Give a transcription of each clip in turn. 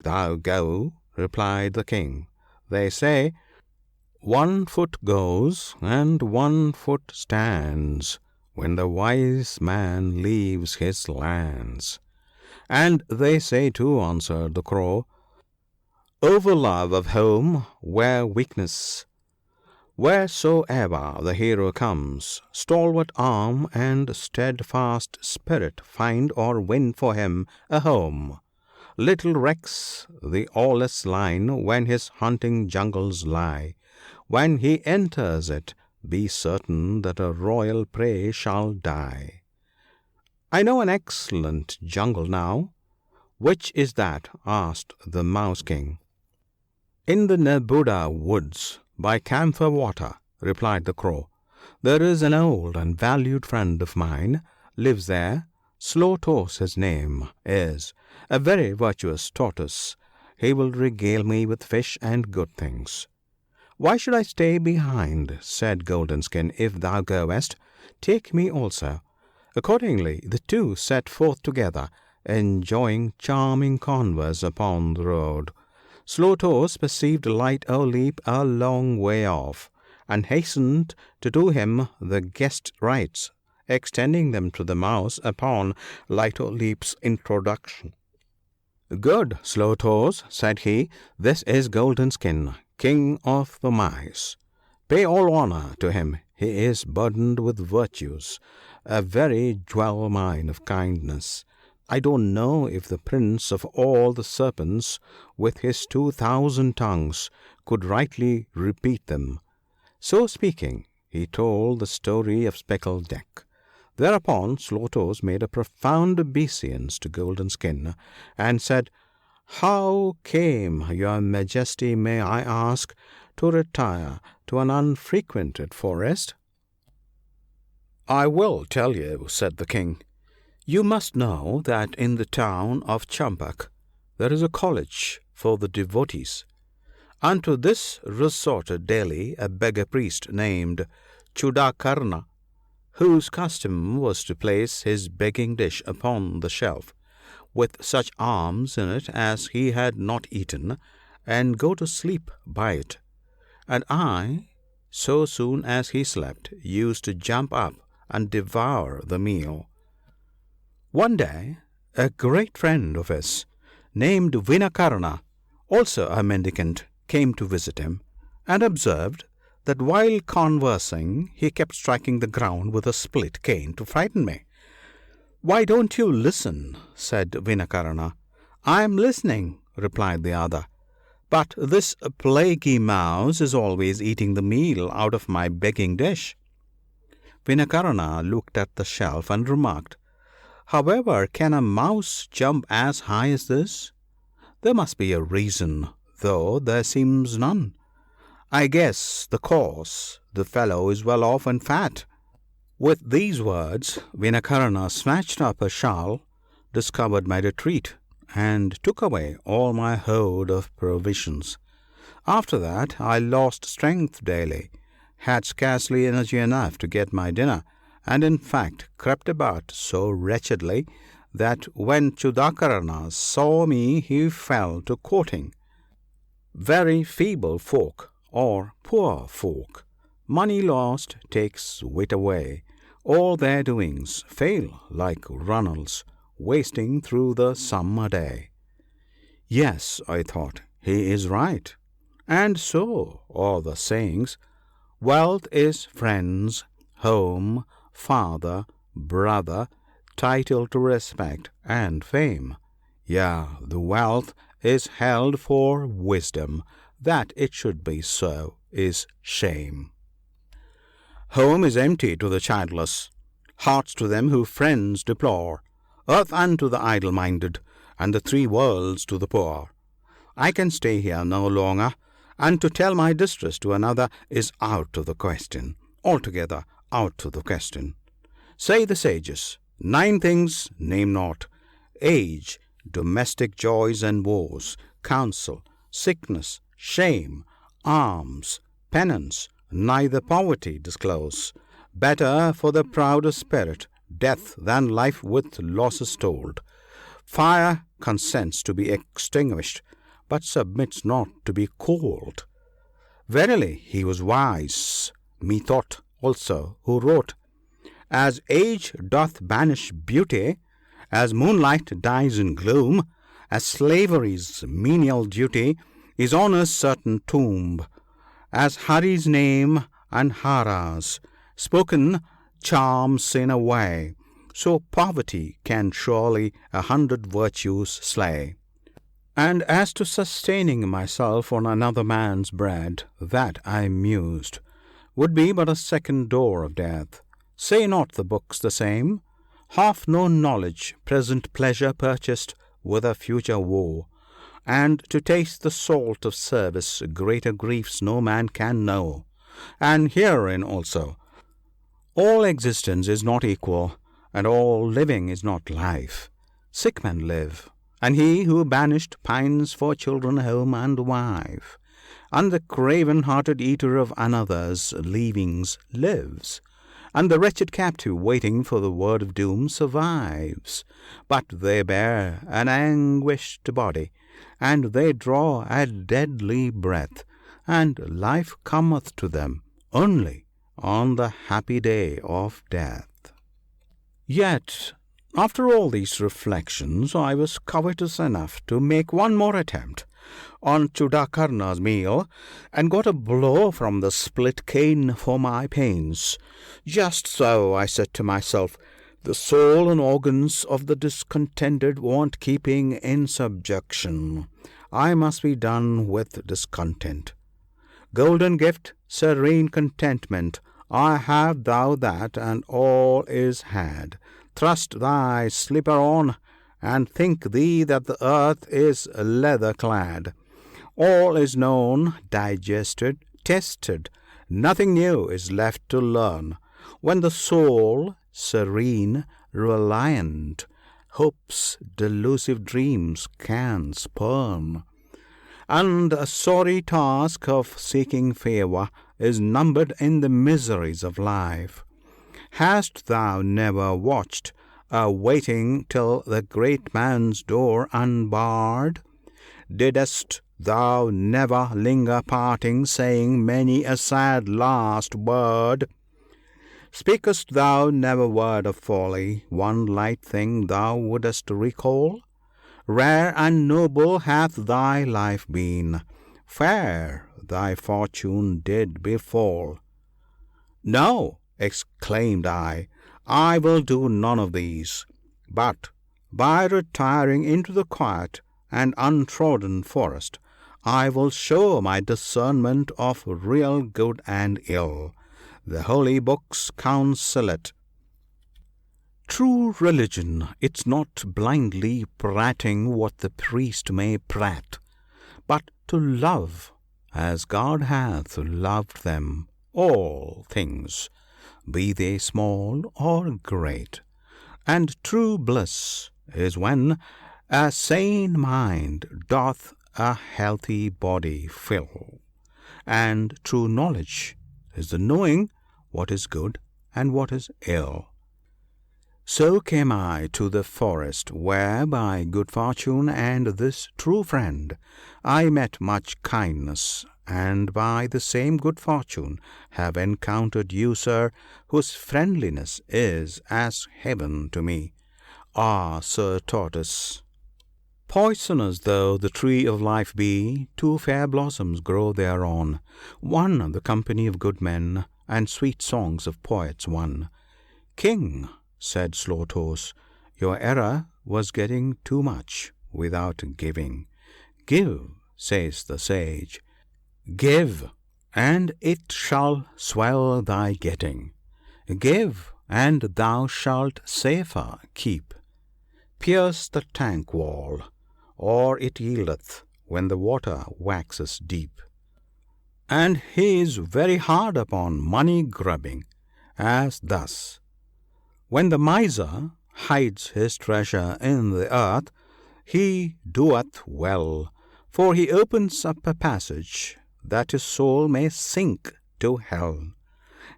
thou go," replied the king. "They say, 'One foot goes and one foot stands when the wise man leaves his lands.' " "And they say too," answered the Crow, "over love of home where weakness. Wheresoever the hero comes, stalwart arm and steadfast spirit find or win for him a home. Little recks the awless lion when his hunting jungles lie. When he enters it, be certain that a royal prey shall die." "I know an excellent jungle now." "Which is that?" asked the Mouse King. "In the Nebuda woods, by camphor water," replied the Crow. "There is an old and valued friend of mine lives there. Tortoise his name is, a very virtuous tortoise. He will regale me with fish and good things." "Why should I stay behind?" said Golden Skin. "If thou goest, take me also." Accordingly the two set forth together, enjoying charming converse upon the road. Slow toes perceived Light o' Leap a long way off, and hastened to do him the guest rites, extending them to the Mouse upon Light o' Leap's introduction. "Good, Slow toes," said he, "this is Golden Skin, King of the Mice. Pay all honor to him, he is burdened with virtues, a very jewel mine of kindness. I don't know if the Prince of all the Serpents, with his 2,000 tongues, could rightly repeat them." So speaking, he told the story of Speckled Neck. Thereupon Slow toes made a profound obeisance to Golden Skin, and said, "How came your Majesty, may I ask, to retire to an unfrequented forest?" "I will tell you," said the king. "You must know that in the town of Champak there is a college for the devotees. Unto this resorted daily a beggar priest named Chudakarna, whose custom was to place his begging dish upon the shelf, with such alms in it as he had not eaten, and go to sleep by it. And I, so soon as he slept, used to jump up and devour the meal. One day a great friend of his, named Vinakarna, also a mendicant, came to visit him, and observed that while conversing he kept striking the ground with a split cane to frighten me. "Why don't you listen?" said Vinakarna. "I am listening," replied the other, "but this plaguy mouse is always eating the meal out of my begging dish." Vinakarna looked at the shelf and remarked, "However can a mouse jump as high as this? There must be a reason, though there seems none. I guess the cause, the fellow is well off and fat." With these words, Vinakarna snatched up a shawl, discovered my retreat, and took away all my hoard of provisions. After that I lost strength daily, had scarcely energy enough to get my dinner, and in fact crept about so wretchedly that when Chudakarna saw me he fell to quoting, "Very feeble folk, or poor folk, money lost takes wit away. All their doings fail like runnels, wasting through the summer day." Yes, I thought, he is right, and so are the sayings, "Wealth is friends, home, father, brother, title to respect and fame." Yeah, the wealth is held for wisdom, that it should be so is shame. Home is empty to the childless, hearts to them who friends deplore, earth unto the idle-minded, and the three worlds to the poor. I can stay here no longer, and to tell my distress to another is out of the question, altogether out of the question. Say the sages, 9 things name not: age, domestic joys and woes, counsel, sickness, shame, alms, penance, neither poverty disclose. Better for the proud spirit death than life with losses told. Fire consents to be extinguished but submits not to be cold. Verily he was wise, methought also, who wrote, as age doth banish beauty, as moonlight dies in gloom, as slavery's menial duty is honor's certain tomb, as Hari's name and Hara's spoken charms in a way, so poverty can surely 100 virtues slay. And as to sustaining myself on another man's bread, that I mused, would be but a second door of death. Say not the books the same? Half known knowledge, present pleasure purchased with a future woe, and to taste the salt of service, greater griefs no man can know. And herein also, all existence is not equal, and all living is not life. Sick men live, and he who banished pines for children, home, and wife, and the craven-hearted eater of another's leavings lives, and the wretched captive waiting for the word of doom survives. But they bear an anguished body, and they draw a deadly breath, and life cometh to them only on the happy day of death. Yet, after all these reflections, I was covetous enough to make one more attempt on Chudakarna's meal, and got a blow from the split cane for my pains. Just so, I said to myself, the soul and organs of the discontented want keeping in subjection. I must be done with discontent. Golden gift, serene contentment, I have thou that, and all is had. Thrust thy slipper on, and think thee that the earth is leather clad. All is known, digested, tested, nothing new is left to learn. When the soul, serene, reliant, hope's delusive dreams can spurn, and a sorry task of seeking favor is numbered in the miseries of life. Hast thou never watched, waiting till the great man's door unbarred? Didst thou never linger parting, saying many a sad last word? Speakest thou never word of folly, one light thing thou wouldest recall? Rare and noble hath thy life been, fair thy fortune did befall. No, exclaimed I will do none of these, but by retiring into the quiet and untrodden forest, I will show my discernment of real good and ill. The holy books counsel it. True religion, it's not blindly prating what the priest may prat, but to love as God hath loved them, all things, be they small or great. And true bliss is when a sane mind doth a healthy body fill, and true knowledge is the knowing what is good and what is ill. So came I to the forest, where by good fortune and this true friend I met much kindness, and by the same good fortune have encountered you, sir, whose friendliness is as heaven to me. Ah, Sir Tortoise! Poisonous though the tree of life be, two fair blossoms grow thereon, one the company of good men, and sweet songs of poets one. King, said Slow Toes, your error was getting too much without giving. Give, says the sage, give, and it shall swell thy getting. Give, and thou shalt safer keep. Pierce the tank wall, or it yieldeth when the water waxes deep. And he is very hard upon money grubbing, as thus: when the miser hides his treasure in the earth, he doeth well, for he opens up a passage that his soul may sink to hell.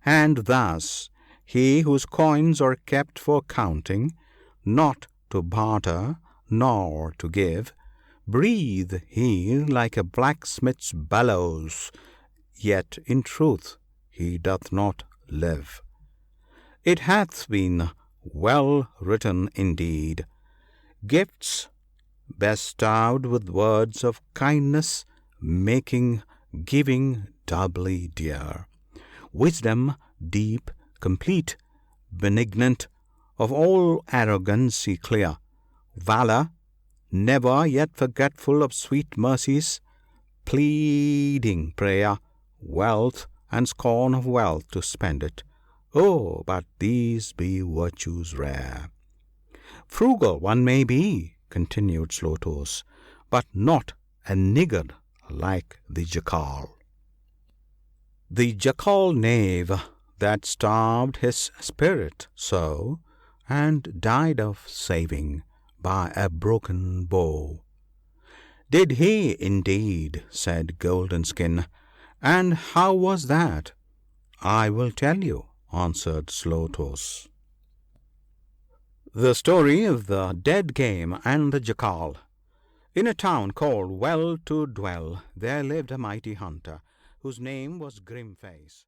And thus he whose coins are kept for counting, not to barter nor to give, breathe he like a blacksmith's bellows, yet in truth he doth not live. It hath been well written indeed, gifts bestowed with words of kindness, making giving doubly dear. Wisdom deep, complete, benignant, of all arrogancy clear. Valor, never yet forgetful of sweet mercies, pleading prayer, wealth, and scorn of wealth to spend it. Oh, but these be virtues rare. Frugal one may be, continued Tortoise, but not a niggard like the jackal. The jackal knave that starved his spirit so, and died of saving by a broken bow. Did he indeed, said Golden Skin, and how was that? I will tell you, answered Tortoise. The story of the dead game and the jackal. In a town called Well to Dwell, there lived a mighty hunter, whose name was Grimface.